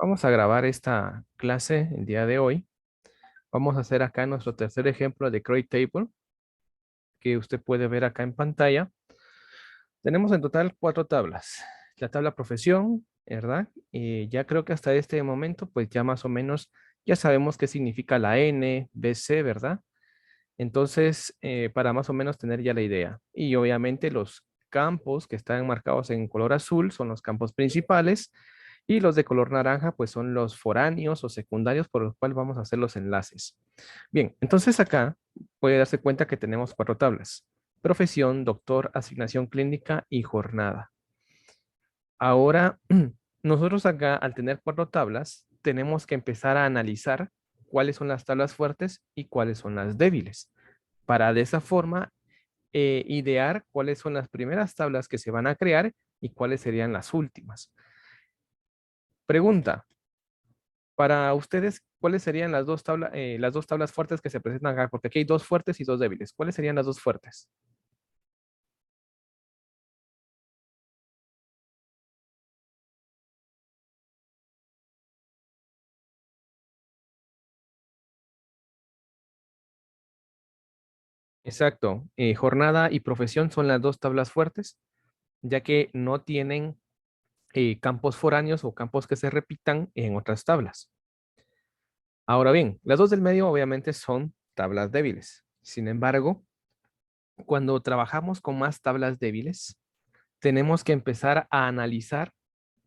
Vamos a grabar esta clase el día de hoy. Vamos a hacer acá nuestro tercer ejemplo de Crate Table, que usted puede ver acá en pantalla. Tenemos en total 4 tablas. La tabla profesión, ¿verdad? Ya creo que hasta este momento, pues ya más o menos, ya sabemos qué significa la N, BC, ¿verdad? Entonces, para más o menos tener ya la idea. Y obviamente los campos que están marcados en color azul son los campos principales y los de color naranja pues son los foráneos o secundarios por los cuales vamos a hacer los enlaces. Bien, entonces acá puede darse cuenta que tenemos 4 tablas. Profesión, doctor, asignación clínica y jornada. Ahora, nosotros acá al tener 4 tablas, tenemos que empezar a analizar cuáles son las tablas fuertes y cuáles son las débiles para de esa forma idear cuáles son las primeras tablas que se van a crear y cuáles serían las últimas. Pregunta, para ustedes, ¿cuáles serían las dos tablas fuertes que se presentan acá? Porque aquí hay 2 fuertes y 2 débiles. ¿Cuáles serían las 2 fuertes? Exacto. Jornada y profesión son las 2 tablas fuertes, ya que no tienen campos foráneos o campos que se repitan en otras tablas. Ahora bien, las 2 del medio obviamente son tablas débiles. Sin embargo, cuando trabajamos con más tablas débiles, tenemos que empezar a analizar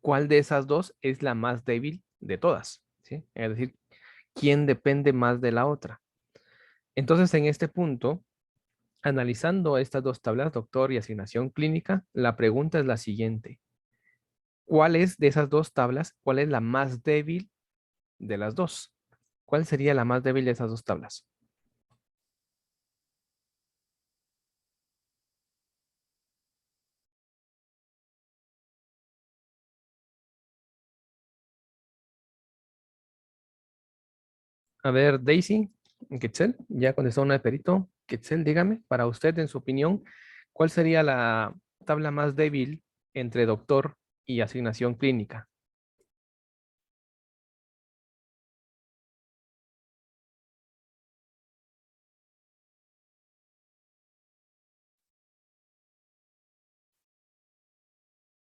cuál de esas 2 es la más débil de todas, ¿sí? Es decir, quién depende más de la otra. Entonces, en este punto, analizando estas 2 tablas, doctor y asignación clínica, la pregunta es la siguiente. ¿Cuál es de esas 2 tablas, cuál es la más débil de las 2? ¿Cuál sería la más débil de esas 2 tablas? A ver, Daisy, Quetzal, ya contestó una de Perito. Quetzal, dígame, para usted, en su opinión, ¿cuál sería la tabla más débil entre doctor y asignación clínica?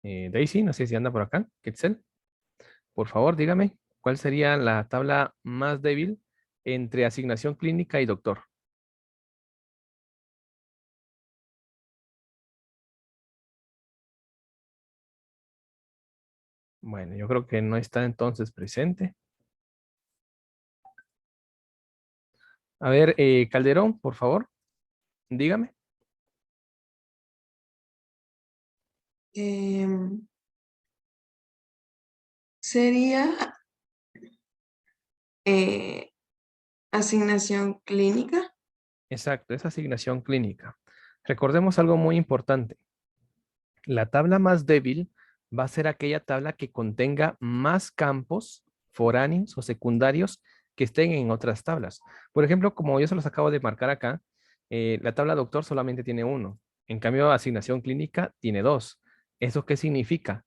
Daisy, no sé si anda por acá. Quetzal, por favor, dígame, ¿cuál sería la tabla más débil entre asignación clínica y doctor? Bueno, yo creo que no está entonces presente. A ver, Calderón, por favor, dígame. Em, Sería eh, asignación clínica. Exacto, es asignación clínica. Recordemos algo muy importante. La tabla más débil va a ser aquella tabla que contenga más campos foráneos o secundarios que estén en otras tablas. Por ejemplo, como yo se los acabo de marcar acá, la tabla doctor solamente tiene 1. En cambio, asignación clínica tiene 2. ¿Eso qué significa?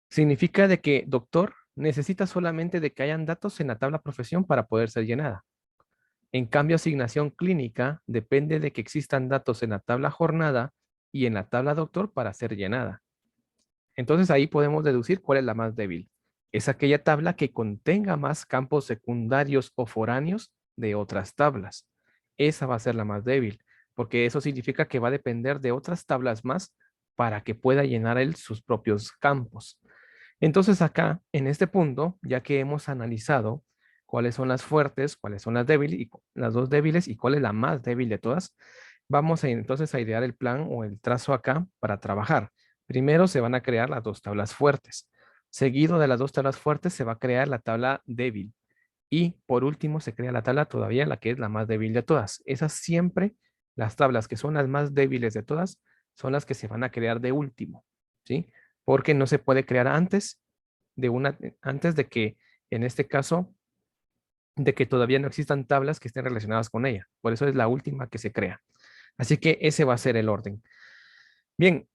Significa de que doctor necesita solamente de que hayan datos en la tabla profesión para poder ser llenada. En cambio, asignación clínica depende de que existan datos en la tabla jornada y en la tabla doctor para ser llenada. Entonces ahí podemos deducir cuál es la más débil. Es aquella tabla que contenga más campos secundarios o foráneos de otras tablas. Esa va a ser la más débil, porque eso significa que va a depender de otras tablas más para que pueda llenar él sus propios campos. Entonces acá, en este punto, ya que hemos analizado cuáles son las fuertes, cuáles son las débiles y las 2 débiles y cuál es la más débil de todas, vamos entonces a idear el plan o el trazo acá para trabajar. Primero se van a crear las 2 tablas fuertes. Seguido de las 2 tablas fuertes se va a crear la tabla débil. Y por último se crea la tabla todavía la que es la más débil de todas. Esas siempre, las tablas que son las más débiles de todas, son las que se van a crear de último, ¿sí? Porque no se puede crear antes de que, en este caso, de que todavía no existan tablas que estén relacionadas con ella. Por eso es la última que se crea. Así que ese va a ser el orden. Bien,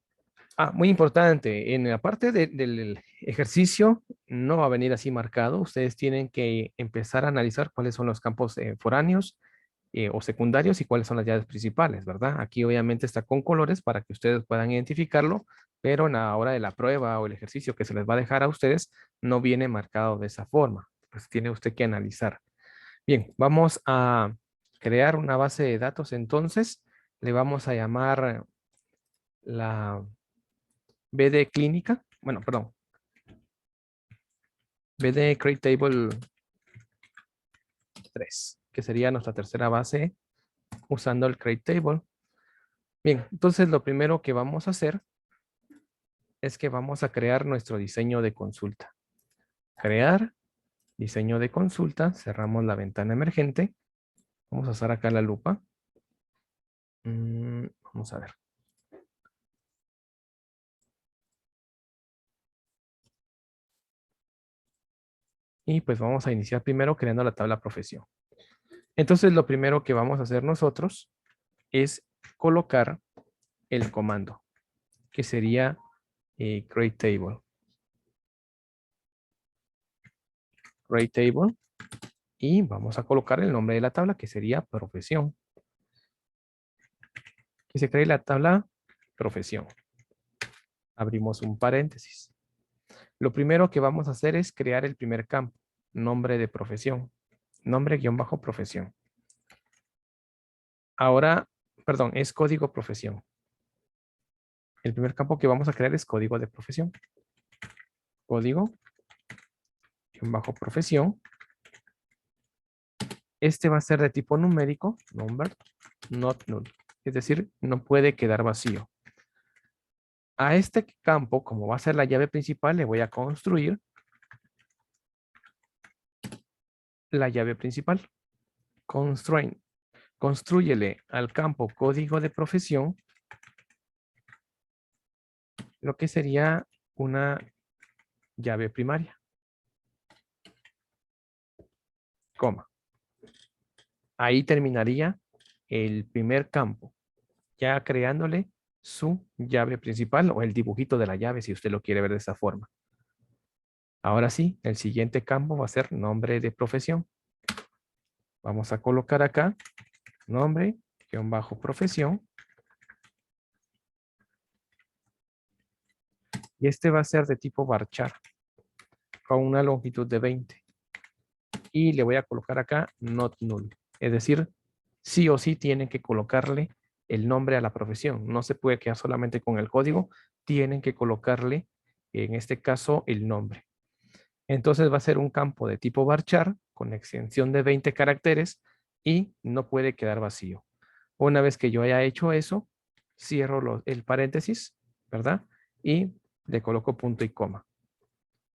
Muy importante. En la parte del ejercicio no va a venir así marcado. Ustedes tienen que empezar a analizar cuáles son los campos foráneos o secundarios y cuáles son las llaves principales, ¿verdad? Aquí obviamente está con colores para que ustedes puedan identificarlo, pero en la hora de la prueba o el ejercicio que se les va a dejar a ustedes no viene marcado de esa forma. Pues tiene usted que analizar. Bien, vamos a crear una base de datos entonces. Le vamos a llamar la BD clínica. Bueno, perdón. BD Create Table 3, que sería nuestra tercera base usando el Create Table. Bien, entonces lo primero que vamos a hacer es que vamos a crear nuestro diseño de consulta. Crear diseño de consulta. Cerramos la ventana emergente. Vamos a usar acá la lupa. Vamos a ver. Y pues vamos a iniciar primero creando la tabla profesión. Entonces lo primero que vamos a hacer nosotros es colocar el comando, que sería create table. Create table. Y vamos a colocar el nombre de la tabla, que sería profesión. Que se cree la tabla profesión. Abrimos un paréntesis. Lo primero que vamos a hacer es crear el primer campo, nombre de profesión. Nombre-profesión. Ahora, perdón, es código profesión. El primer campo que vamos a crear es código de profesión. Código-profesión. Este va a ser de tipo numérico, number, not null. Es decir, no puede quedar vacío. A este campo, como va a ser la llave principal, le voy a construir la llave principal. Constraint. Constrúyele al campo código de profesión lo que sería una llave primaria. Coma. Ahí terminaría el primer campo, ya creándole su llave principal o el dibujito de la llave, si usted lo quiere ver de esa forma. Ahora sí, el siguiente campo va a ser nombre de profesión. Vamos a colocar acá nombre-profesión. Y este va a ser de tipo varchar, con una longitud de 20. Y le voy a colocar acá not null. Es decir, sí o sí tienen que colocarle el nombre a la profesión. No se puede quedar solamente con el código. Tienen que colocarle, en este caso, el nombre. Entonces va a ser un campo de tipo varchar con extensión de 20 caracteres y no puede quedar vacío. Una vez que yo haya hecho eso, cierro el paréntesis, ¿verdad? Y le coloco punto y coma.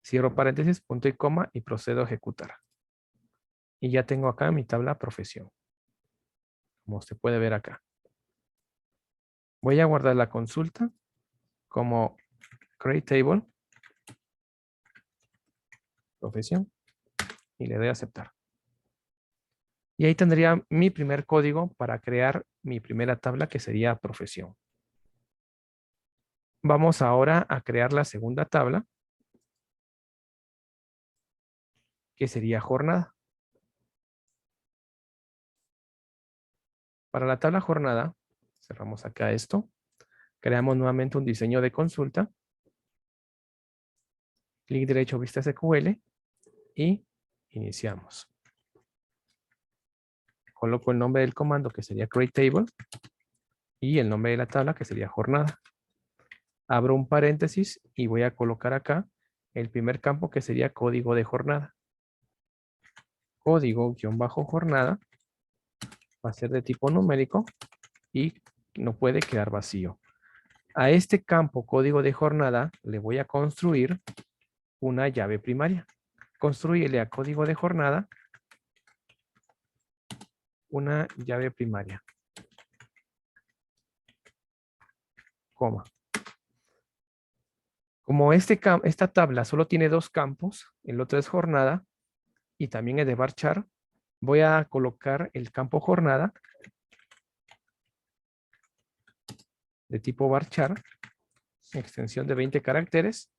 Cierro paréntesis, punto y coma y procedo a ejecutar. Y ya tengo acá mi tabla profesión, como usted puede ver acá. Voy a guardar la consulta como create table profesión y le doy a aceptar. Y ahí tendría mi primer código para crear mi primera tabla, que sería profesión. Vamos ahora a crear la segunda tabla, que sería jornada. Para la tabla jornada, cerramos acá esto. Creamos nuevamente un diseño de consulta. Clic derecho, vista SQL y iniciamos. Coloco el nombre del comando, que sería create table, y el nombre de la tabla, que sería jornada. Abro un paréntesis y voy a colocar acá el primer campo, que sería código de jornada. Código-jornada va a ser de tipo numérico y no puede quedar vacío. A este campo código de jornada le voy a construir una llave primaria. Construyele a código de jornada una llave primaria. Coma. Como esta tabla solo tiene dos campos, el otro es jornada y también es de varchar, voy a colocar el campo jornada de tipo varchar extensión de 20 caracteres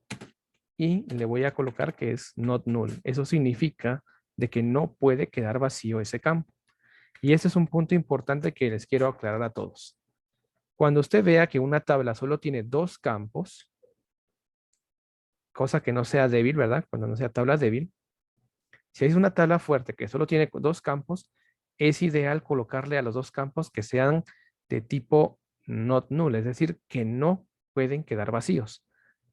y le voy a colocar que es not null. Eso significa de que no puede quedar vacío ese campo. Y ese es un punto importante que les quiero aclarar a todos. Cuando usted vea que una tabla solo tiene 2 campos, cosa que no sea débil, ¿verdad? Cuando no sea tabla débil. Si es una tabla fuerte que solo tiene 2 campos, es ideal colocarle a los 2 campos que sean de tipo not null, es decir, que no pueden quedar vacíos.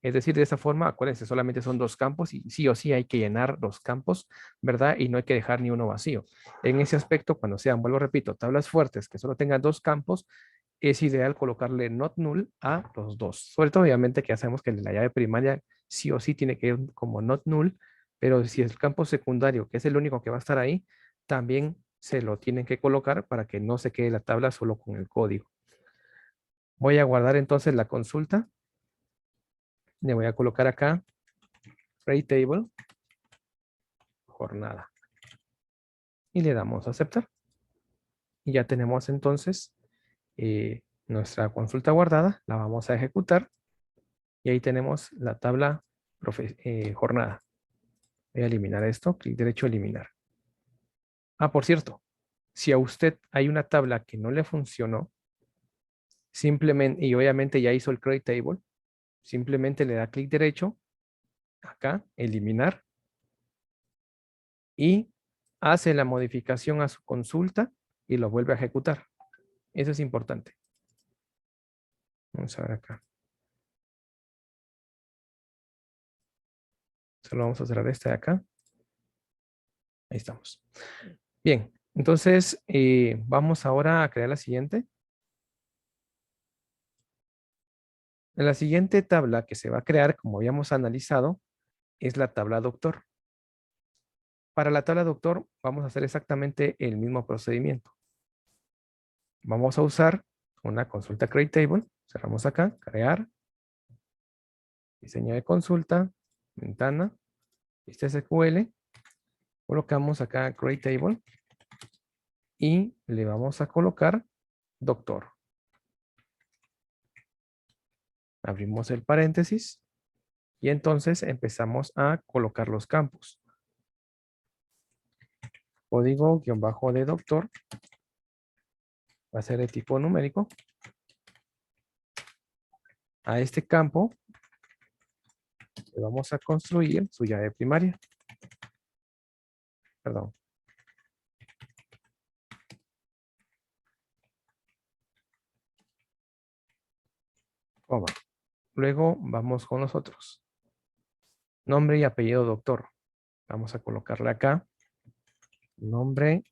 Es decir, de esa forma, acuérdense, solamente son 2 campos y sí o sí hay que llenar los campos, ¿verdad? Y no hay que dejar ni uno vacío. En ese aspecto, cuando sean, vuelvo repito, tablas fuertes que solo tengan 2 campos, es ideal colocarle not null a los 2. Sobre todo, obviamente, que ya sabemos que la llave primaria sí o sí tiene que ir como not null, pero si es el campo secundario, que es el único que va a estar ahí, también se lo tienen que colocar para que no se quede la tabla solo con el código. Voy a guardar entonces la consulta. Le voy a colocar acá Create Table, jornada. Y le damos a aceptar. Y ya tenemos entonces nuestra consulta guardada. La vamos a ejecutar. Y ahí tenemos la tabla jornada. Voy a eliminar esto. Clic derecho, eliminar. Ah, por cierto, si a usted hay una tabla que no le funcionó, simplemente, y obviamente ya hizo el Create Table, simplemente le da clic derecho, acá, eliminar, y hace la modificación a su consulta y lo vuelve a ejecutar. Eso es importante. Vamos a ver acá. Solo vamos a cerrar esta de acá. Ahí estamos. Bien, entonces vamos ahora a crear la siguiente. En la siguiente tabla que se va a crear, como habíamos analizado, es la tabla doctor. Para la tabla doctor vamos a hacer exactamente el mismo procedimiento. Vamos a usar una consulta Create Table. Cerramos acá, crear, diseño de consulta, ventana, vista SQL. Colocamos acá Create Table y le vamos a colocar doctor. Abrimos el paréntesis y entonces empezamos a colocar los campos. Código _ de doctor va a ser de tipo numérico. A este campo le vamos a construir su llave primaria. Perdón. Coma. Luego vamos con los otros. Nombre y apellido doctor. Vamos a colocarle acá. Nombre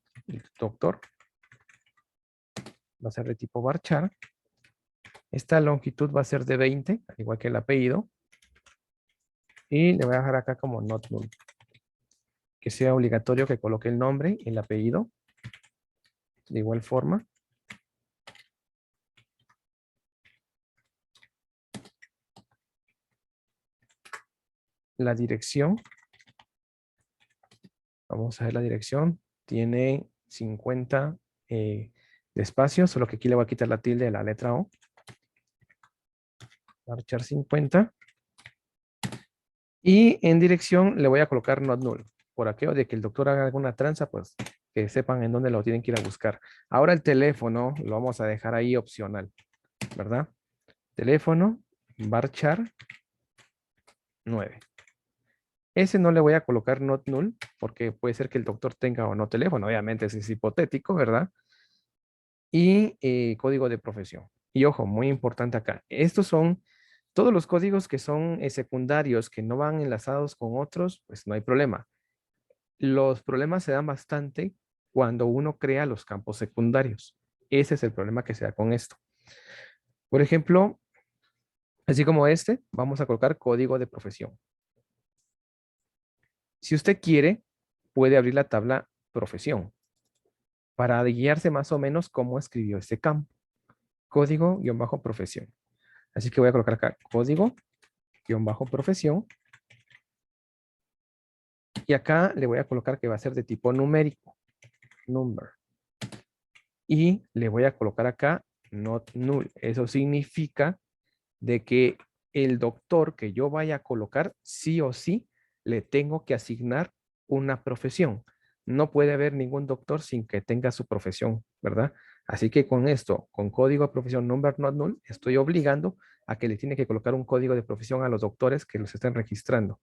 doctor. Va a ser de tipo varchar. Esta longitud va a ser de 20, al igual que el apellido. Y le voy a dejar acá como not null. Que sea obligatorio que coloque el nombre y el apellido. De igual forma. La dirección. Vamos a ver la dirección. Tiene 50 de espacio, solo que aquí le voy a quitar la tilde de la letra O. Marchar 50. Y en dirección le voy a colocar not null. Por aquello de que el doctor haga alguna tranza, pues que sepan en dónde lo tienen que ir a buscar. Ahora el teléfono lo vamos a dejar ahí opcional, ¿verdad? Teléfono, varchar 9. Ese no le voy a colocar not null, porque puede ser que el doctor tenga o no teléfono. Obviamente ese es hipotético, ¿verdad? Y código de profesión. Y ojo, muy importante acá. Estos son todos los códigos que son secundarios, que no van enlazados con otros, pues no hay problema. Los problemas se dan bastante cuando uno crea los campos secundarios. Ese es el problema que se da con esto. Por ejemplo, así como este, vamos a colocar código de profesión. Si usted quiere, puede abrir la tabla profesión para guiarse más o menos cómo escribió este campo. Código-profesión. Así que voy a colocar acá código-profesión. Y acá le voy a colocar que va a ser de tipo numérico. Number. Y le voy a colocar acá not null. Eso significa de que el doctor que yo vaya a colocar, sí o sí, le tengo que asignar una profesión. No puede haber ningún doctor sin que tenga su profesión, ¿verdad? Así que con esto, con código de profesión number not null, estoy obligando a que le tiene que colocar un código de profesión a los doctores que los estén registrando.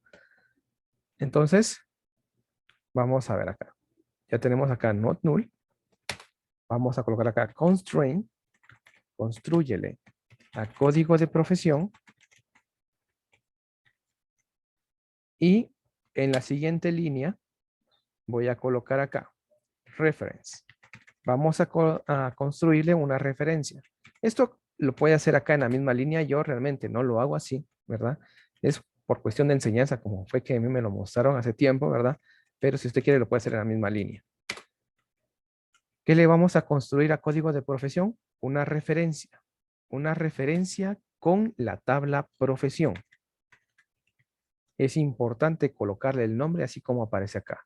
Entonces, vamos a ver acá. Ya tenemos acá not null. Vamos a colocar acá constraint. Constrúyele a código de profesión. Y en la siguiente línea voy a colocar acá reference. Vamos a construirle una referencia. Esto lo puede hacer acá en la misma línea. Yo realmente no lo hago así, ¿verdad? Es por cuestión de enseñanza, como fue que a mí me lo mostraron hace tiempo, ¿verdad? Pero si usted quiere, lo puede hacer en la misma línea. ¿Qué le vamos a construir a código de profesión? Una referencia. Una referencia con la tabla profesión. Es importante colocarle el nombre así como aparece acá.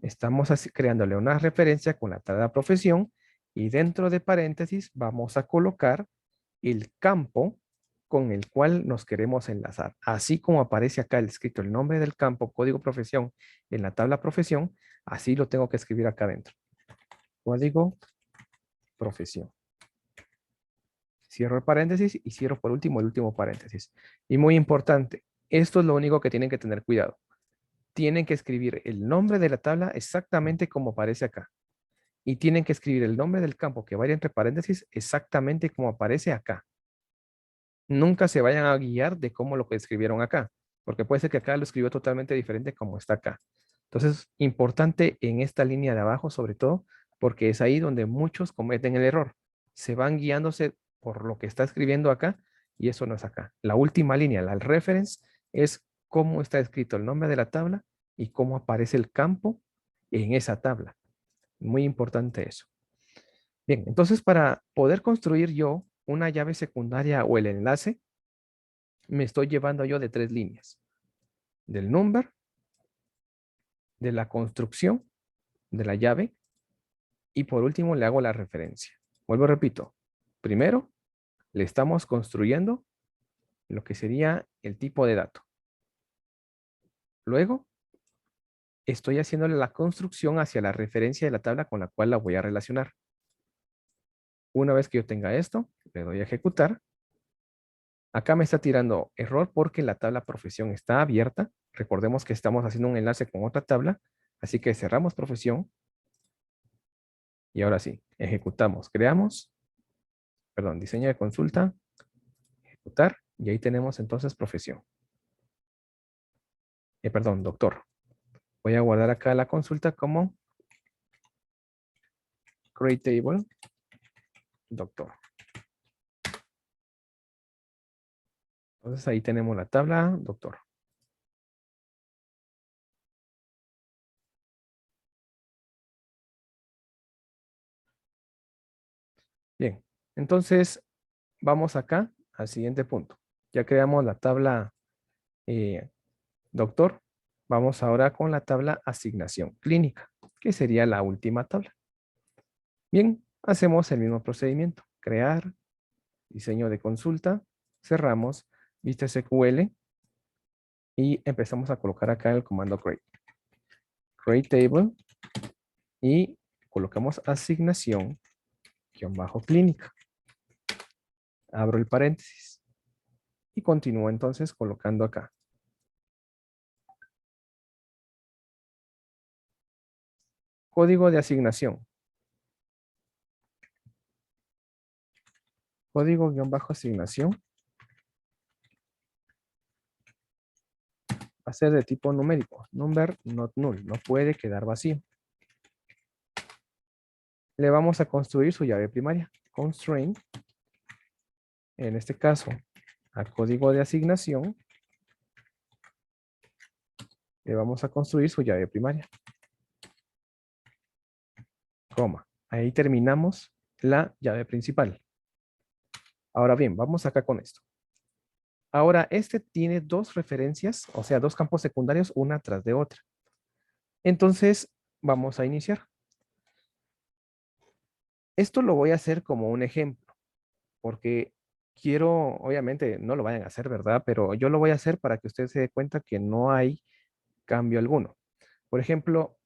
Estamos creándole una referencia con la tabla profesión y dentro de paréntesis vamos a colocar el campo con el cual nos queremos enlazar. Así como aparece acá el escrito el nombre del campo, código profesión en la tabla profesión, así lo tengo que escribir acá adentro. Código profesión. Cierro el paréntesis y cierro por último el último paréntesis. Y muy importante, esto es lo único que tienen que tener cuidado. Tienen que escribir el nombre de la tabla exactamente como aparece acá. Y tienen que escribir el nombre del campo que vaya entre paréntesis exactamente como aparece acá. Nunca se vayan a guiar de cómo lo que escribieron acá, porque puede ser que acá lo escribió totalmente diferente como está acá. Entonces, importante en esta línea de abajo, sobre todo, porque es ahí donde muchos cometen el error. Se van guiándose por lo que está escribiendo acá y eso no es acá. La última línea, la reference, es cómo está escrito el nombre de la tabla y cómo aparece el campo en esa tabla. Muy importante eso. Bien, entonces para poder construir yo una llave secundaria o el enlace, me estoy llevando yo de 3 líneas. Del number, de la construcción de la llave y por último le hago la referencia. Vuelvo, repito. Primero, le estamos construyendo lo que sería el tipo de dato. Luego, estoy haciéndole la construcción hacia la referencia de la tabla con la cual la voy a relacionar. Una vez que yo tenga esto, le doy a ejecutar. Acá me está tirando error porque la tabla profesión está abierta. Recordemos que estamos haciendo un enlace con otra tabla. Así que cerramos profesión. Y ahora sí, ejecutamos. Creamos, perdón, diseño de consulta, ejecutar. Y ahí tenemos entonces profesión. Perdón, doctor. Voy a guardar acá la consulta como create table, doctor. Entonces ahí tenemos la tabla, doctor. Bien, entonces vamos acá al siguiente punto. Ya creamos la tabla doctor. Vamos ahora con la tabla asignación clínica, que sería la última tabla. Bien, hacemos el mismo procedimiento. Crear, diseño de consulta, cerramos, vista SQL y empezamos a colocar acá el comando create. Create table y colocamos asignación clínica. Abro el paréntesis y continúo entonces colocando acá. Código de asignación. Código-asignación va a ser de tipo numérico. Number not null. No puede quedar vacío. Le vamos a construir su llave primaria. Constraint. En este caso, al código de asignación, le vamos a construir su llave primaria. Coma. Ahí terminamos la llave principal. Ahora bien, vamos acá con esto. Ahora, este tiene dos referencias, o sea, dos campos secundarios, una tras de otra. Entonces, vamos a iniciar. Esto lo voy a hacer como un ejemplo, porque quiero, obviamente, no lo vayan a hacer, ¿verdad? Pero yo lo voy a hacer para que usted se dé cuenta que no hay cambio alguno. Por ejemplo,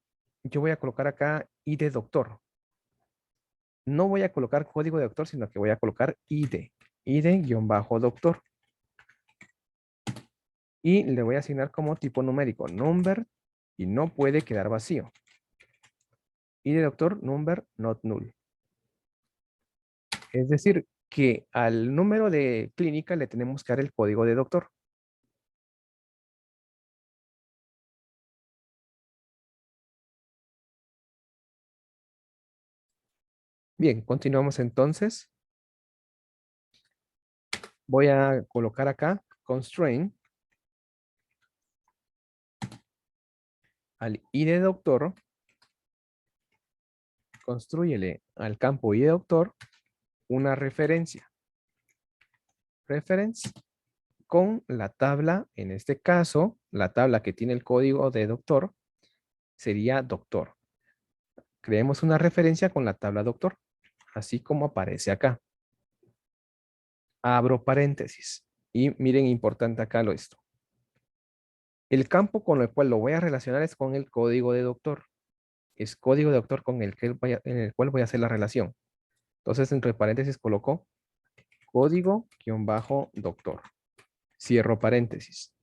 yo voy a colocar acá ID doctor. No voy a colocar código de doctor, sino que voy a colocar ID. ID-doctor. Y le voy a asignar como tipo numérico number y no puede quedar vacío. ID doctor number not null. Es decir, que al número de clínica le tenemos que dar el código de doctor. Bien, continuamos entonces. Voy a colocar acá constraint al ID doctor. Constrúyele al campo ID doctor una referencia. Reference con la tabla, en este caso, la tabla que tiene el código de doctor sería doctor. Creemos una referencia con la tabla doctor, así como aparece acá. Abro paréntesis. Y miren, importante acá esto. El campo con el cual lo voy a relacionar es con el código de doctor. Es código de doctor con el que en el cual voy a hacer la relación. Entonces, entre paréntesis coloco código-doctor. Cierro paréntesis.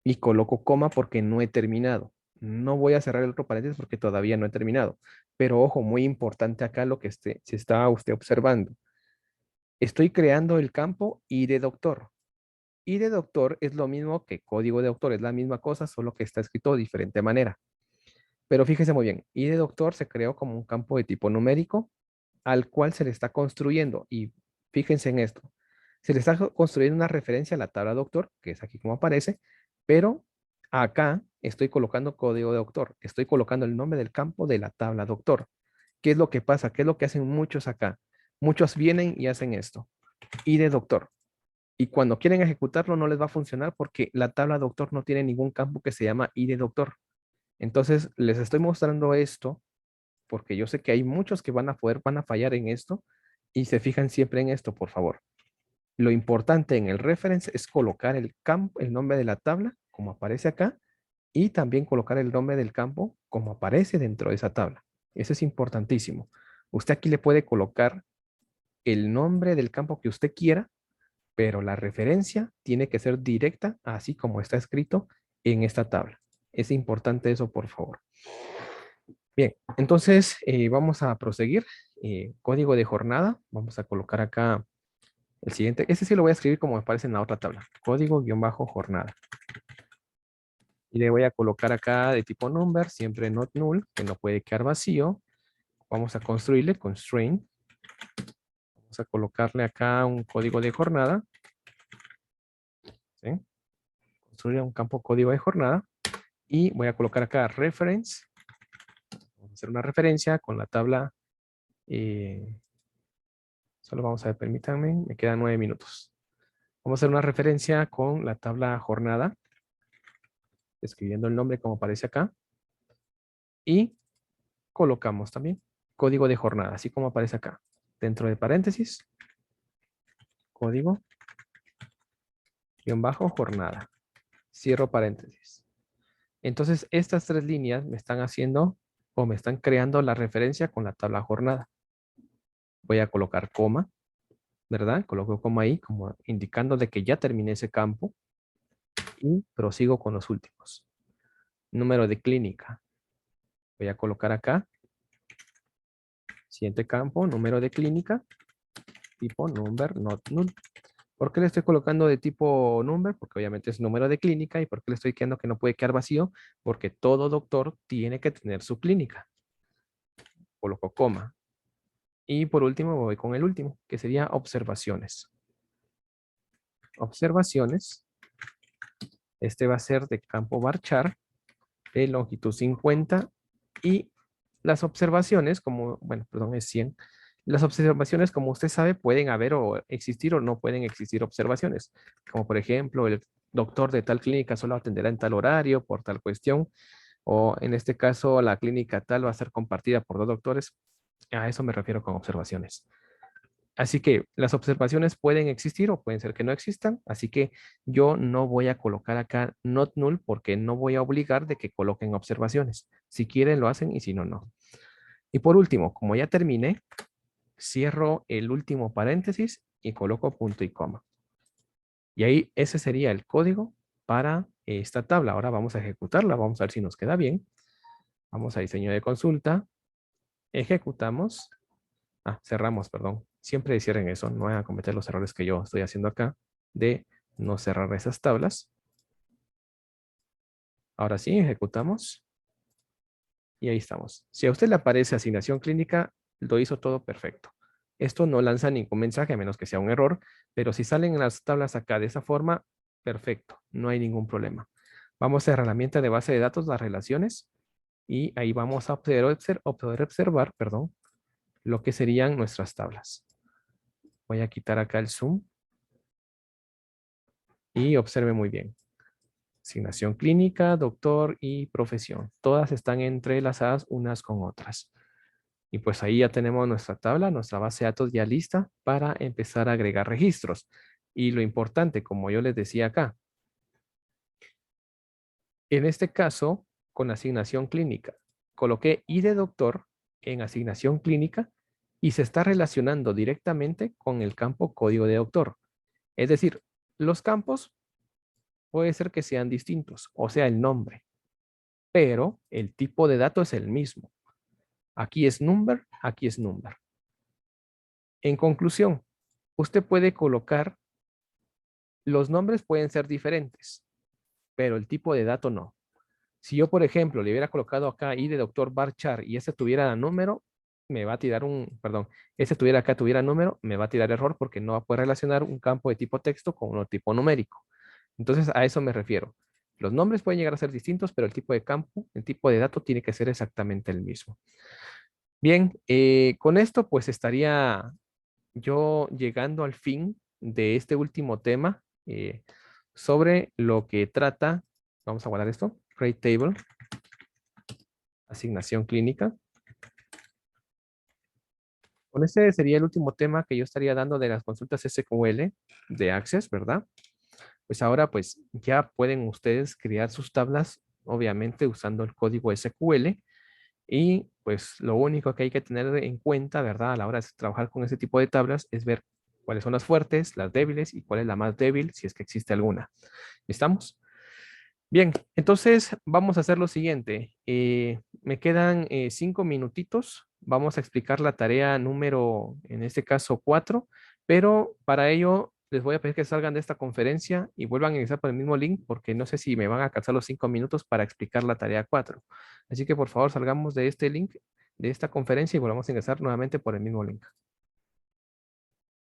Y coloco coma porque no he terminado. No voy a cerrar el otro paréntesis porque todavía no he terminado. Pero ojo, muy importante acá lo que se está usted observando. Estoy creando el campo ID doctor. ID doctor es lo mismo que código de doctor, es la misma cosa, solo que está escrito de diferente manera. Pero fíjese muy bien, ID doctor se creó como un campo de tipo numérico al cual se le está construyendo. Y fíjense en esto. Se le está construyendo una referencia a la tabla doctor, que es aquí como aparece, pero acá estoy colocando código de doctor. Estoy colocando el nombre del campo de la tabla doctor. ¿Qué es lo que pasa? ¿Qué es lo que hacen muchos acá? Muchos vienen y hacen esto. ID doctor. Y cuando quieren ejecutarlo no les va a funcionar porque la tabla doctor no tiene ningún campo que se llama ID doctor. Entonces les estoy mostrando esto porque yo sé que hay muchos que van a fallar en esto y se fijan siempre en esto, por favor. Lo importante en el reference es colocar el campo, el nombre de la tabla, como aparece acá, y también colocar el nombre del campo como aparece dentro de esa tabla. Eso es importantísimo. Usted aquí le puede colocar el nombre del campo que usted quiera, pero la referencia tiene que ser directa, así como está escrito en esta tabla. Es importante eso, por favor. Bien, entonces vamos a proseguir. Código de jornada. Vamos a colocar acá el siguiente. Este sí lo voy a escribir como aparece en la otra tabla. Código-jornada. Y le voy a colocar acá de tipo number, siempre not null, que no puede quedar vacío. Vamos a construirle constraint. Vamos a colocarle acá un código de jornada. ¿Sí? Construir un campo código de jornada. Y voy a colocar acá reference. Vamos a hacer una referencia con la tabla. Solo vamos a ver, permítanme, me quedan 9 minutos. Vamos a hacer una referencia con la tabla jornada, escribiendo el nombre como aparece acá. Y colocamos también código de jornada, así como aparece acá. Dentro de paréntesis, código, jornada. Cierro paréntesis. Entonces, estas tres líneas me están haciendo o me están creando la referencia con la tabla jornada. Voy a colocar coma, ¿verdad? Coloco coma ahí, como indicando de que ya terminé ese campo. Y prosigo con los últimos. Número de clínica. Voy a colocar acá. Siguiente campo, número de clínica. Tipo number, not null. ¿Por qué le estoy colocando de tipo number? Porque obviamente es número de clínica. ¿Y por qué le estoy quedando que no puede quedar vacío? Porque todo doctor tiene que tener su clínica. Coloco coma. Y por último voy con el último, que sería observaciones. Observaciones. Este va a ser de campo varchar de longitud 50 y las observaciones, como, bueno, perdón, es 100. Las observaciones, como usted sabe, pueden haber o existir o no pueden existir observaciones. Como por ejemplo, el doctor de tal clínica solo atenderá en tal horario por tal cuestión. O en este caso, la clínica tal va a ser compartida por dos doctores. A eso me refiero con observaciones. Así que las observaciones pueden existir o pueden ser que no existan. Así que yo no voy a colocar acá not null porque no voy a obligar de que coloquen observaciones. Si quieren lo hacen y si no, no. Y por último, como ya terminé, cierro el último paréntesis y coloco punto y coma. Y ahí ese sería el código para esta tabla. Ahora vamos a ejecutarla. Vamos a ver si nos queda bien. Vamos a diseño de consulta. Ejecutamos. Cerramos, perdón. Siempre cierren eso. No vayan a cometer los errores que yo estoy haciendo acá de no cerrar esas tablas. Ahora sí, ejecutamos. Y ahí estamos. Si a usted le aparece asignación clínica, lo hizo todo perfecto. Esto no lanza ningún mensaje a menos que sea un error, pero si salen las tablas acá de esa forma, perfecto, no hay ningún problema. Vamos a la herramienta de base de datos, las relaciones, y ahí vamos a poder observar, perdón, lo que serían nuestras tablas. Voy a quitar acá el zoom y observe muy bien. Asignación clínica, doctor y profesión. Todas están entrelazadas unas con otras. Y pues ahí ya tenemos nuestra tabla, nuestra base de datos ya lista para empezar a agregar registros. Y lo importante, como yo les decía acá, en este caso, con asignación clínica, coloqué I de doctor en asignación clínica y se está relacionando directamente con el campo código de doctor. Es decir, los campos puede ser que sean distintos, o sea, el nombre, pero el tipo de dato es el mismo. Aquí es number, aquí es number. En conclusión, usted puede colocar, los nombres pueden ser diferentes, pero el tipo de dato no. Si yo, por ejemplo, le hubiera colocado acá I de doctor Barchar y ese tuviera número, me va a tirar ese tuviera acá, tuviera número, me va a tirar error porque no va a poder relacionar un campo de tipo texto con uno tipo numérico. Entonces, a eso me refiero. Los nombres pueden llegar a ser distintos, pero el tipo de campo, el tipo de dato tiene que ser exactamente el mismo. Bien, con esto pues estaría yo llegando al fin de este último tema sobre lo que trata, vamos a guardar esto, Rate Table, asignación clínica. Con este sería el último tema que yo estaría dando de las consultas SQL de Access, ¿verdad? Pues ahora pues ya pueden ustedes crear sus tablas, obviamente usando el código SQL. Y pues lo único que hay que tener en cuenta, ¿verdad? A la hora de trabajar con ese tipo de tablas es ver cuáles son las fuertes, las débiles y cuál es la más débil, si es que existe alguna. ¿Estamos? Bien, entonces vamos a hacer lo siguiente. Me quedan 5 minutitos. Vamos a explicar la tarea número, en este caso 4, pero para ello les voy a pedir que salgan de esta conferencia y vuelvan a ingresar por el mismo link porque no sé si me van a alcanzar los 5 minutos para explicar la tarea 4. Así que por favor salgamos de este link, de esta conferencia y volvamos a ingresar nuevamente por el mismo link.